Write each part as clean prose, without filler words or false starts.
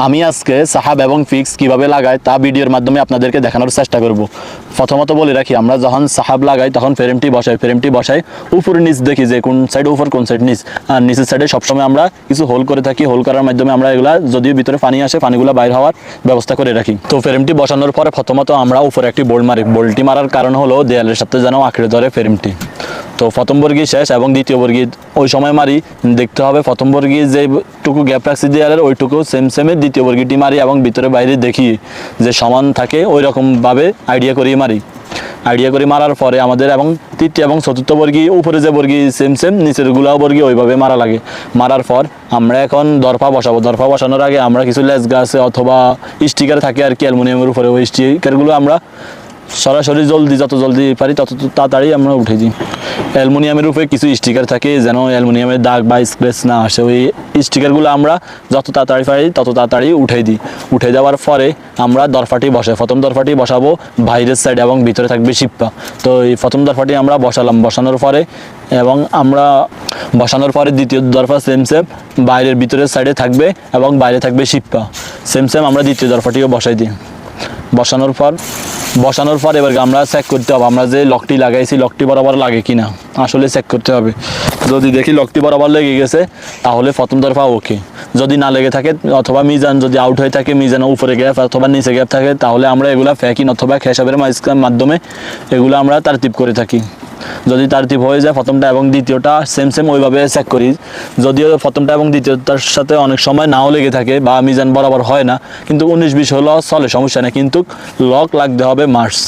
আমি আজকে সাহাব এবং ফিক্স কিভাবে লাগাই তা ভিডিওর মাধ্যমে আপনাদেরকে দেখানোর চেষ্টা করব। প্রথমত বলে রাখি, আমরা যখন সাহাব লাগাই তখন ফ্রেমটি বসাই উপরে নিচ দেখি যে কোন সাইড উপর কোন সাইড নিচ, আর নিচের সাইডে সবসময় আমরা কিছু হোল করে থাকি। হোল করার মাধ্যমে আমরা এগুলা যদিও ভিতরে পানি আসে পানিগুলো বাইর হওয়ার ব্যবস্থা করে রাখি। তো ফ্রেমটি বসানোর পরে প্রথমত আমরা উপরে একটি বোল্ট মারি। বোল্টটি মারার কারণ হলো দেয়ালের সাথে যেন আঁকড়ে ধরে ফ্রেমটি। তো প্রথম বর্গি শেষ এবং দ্বিতীয় বর্গি ওই সময় মারি, দেখতে হবে প্রথম বর্গি যেটুকু গ্যাপ রাখছি দেয়ালের ওইটুকু সেমে দ্বিতীয় বর্গিটি মারি এবং ভিতরে বাইরে দেখি যে সমান থাকে ওই রকমভাবে আইডিয়া করিয়ে মারি। আইডিয়া করে মারার পরে আমাদের এবং তৃতীয় এবং চতুর্থ বর্গি উপরে যে বর্গি সেম নিচের গুলাও বর্গি ওইভাবে মারা লাগে। মারার পর আমরা এখন দরফা বসাবো। দরফা বসানোর আগে আমরা কিছু লেস গাছে অথবা স্টিকার থাকে আর কি অ্যালুমিনিয়ামের উপরে, ওই স্টিকারগুলো আমরা সরাসরি যত জলদি পারি তত তাড়াতাড়ি আমরা উঠে দিই। অ্যালুমিনিয়ামের উপরে কিছু স্টিকার থাকে যেন অ্যালুমিনিয়ামের দাগ বা স্ক্র্যাচ না আসে, ওই স্টিকারগুলো আমরা যত তাড়াতাড়ি পারি তত তাড়াতাড়ি উঠে দিই। উঠে যাওয়ার পরে আমরা দরফাটি বসাই। প্রথম দরফাটি বসাবো বাইরের সাইড এবং ভিতরে থাকবে শিপ্পা। তো এই প্রথম দরফাটি আমরা বসালাম। বসানোর পরে দ্বিতীয় দরফা সেম বাইরের ভিতরের সাইডে থাকবে এবং বাইরে থাকবে শিপ্পা। সেম আমরা দ্বিতীয় দরফাটিও বসাই দিই। বসানোর পর এবার আমরা চেক করতে হবে আমরা যে লকটি লাগাইছি লকটি বরাবর লাগে কিনা, আসলে চেক করতে হবে। যদি দেখি লকটি বরাবর লেগে গেছে তাহলে প্রথম দরফা ওকে। যদি না লেগে থাকে অথবা মিজান যদি আউট হয়ে থাকে, মিজানের উপরে গ্যাপ অথবা নিচে গ্যাপ থাকে, তাহলে আমরা এগুলা ফ্যাকিং অথবা খেসাবের মাধ্যমে এগুলো আমরা তারতিব করে থাকি। যদি তারতিব হয়ে যায় প্রথমটা এবং দ্বিতীয়টা সেম ওইভাবে চেক করি। যদিও প্রথমটা এবং দ্বিতীয়টার সাথে অনেক সময় নাও লেগে থাকে বা মিজান বরাবর হয় না, কিন্তু 19-20 হলো চলে, সমস্যা নেই, কিন্তু লক লাগতে হবে মার্স।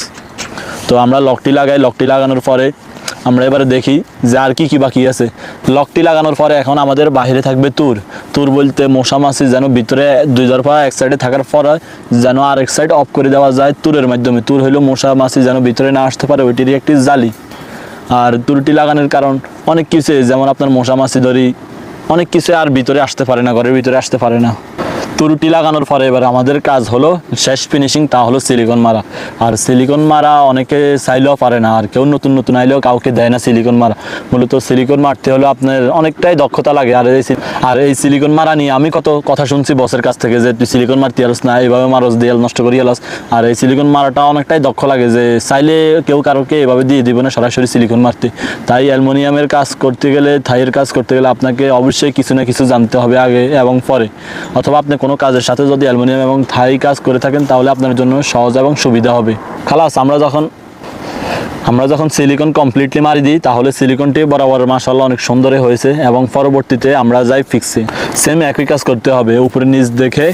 তো আমরা লকটি লাগাই। লকটি লাগানোর পরে আমরা এবারে দেখি যে আর কি বাকি আছে। লকটি লাগানোর পরে এখন আমাদের বাইরে থাকবে তুর বলতে মশা মাছি যেন ভিতরে দুই দরফা এক সাইডে থাকার পরে যেন আরেক সাইড অফ করে দেওয়া যায় তুরের মাধ্যমে। তুর হইলো মশা মাছি যেন ভিতরে না আসতে পারে, ওইটিরই একটি জালি। আর তুরটি লাগানোর কারণ অনেক কিছু, যেমন আপনার মশা মাছি ধরি অনেক কিছু আর ভিতরে আসতে পারে না, ঘরের ভিতরে আসতে পারে না। তুরটি লাগানোর পরে এবার আমাদের কাজ হলো শেষ ফিনিশিং, তা হলো সিলিকন মারা। আর সিলিকন মারা অনেকে চাইলেও পারে না, আর কেউ নতুন আইলেও কাউকে দেয় না সিলিকন মারা। মূলত সিলিকন মারতে হলে আপনার অনেকটাই দক্ষতা লাগে। আর এই সিলিকন মারা নিয়ে আমি কত কথা শুনছি বসের কাছ থেকে যে তুই সিলিকন মারতে আলস না, এইভাবে মারস দেয়াল নষ্ট করি আলস। আর এই সিলিকন মারাটা অনেকটাই দক্ষ লাগে, যে চাইলে কেউ কারোকে এভাবে দিয়ে দিব না সরাসরি সিলিকন মারতে। তাই অ্যালুমিনিয়ামের কাজ করতে গেলে, থাইয়ের কাজ করতে গেলে আপনাকে অবশ্যই কিছু না কিছু জানতে হবে আগে এবং পরে। অথবা আপনি কোনো কাজের সাথে যদি অ্যালুমিনিয়াম এবং থাই কাজ করে থাকেন তাহলে আপনার জন্য সহজ এবং সুবিধা হবে। খালাস আমরা যখন সিলিকন কমপ্লিটলি মারি দিই তাহলে সিলিকনটি বরাবর মাশাআল্লাহ অনেক সুন্দর হয়েছে এবং পরবর্তীতে আমরা যাই ফিক্সে। সেম একই কাজ করতে হবে, উপরে নিচ দেখে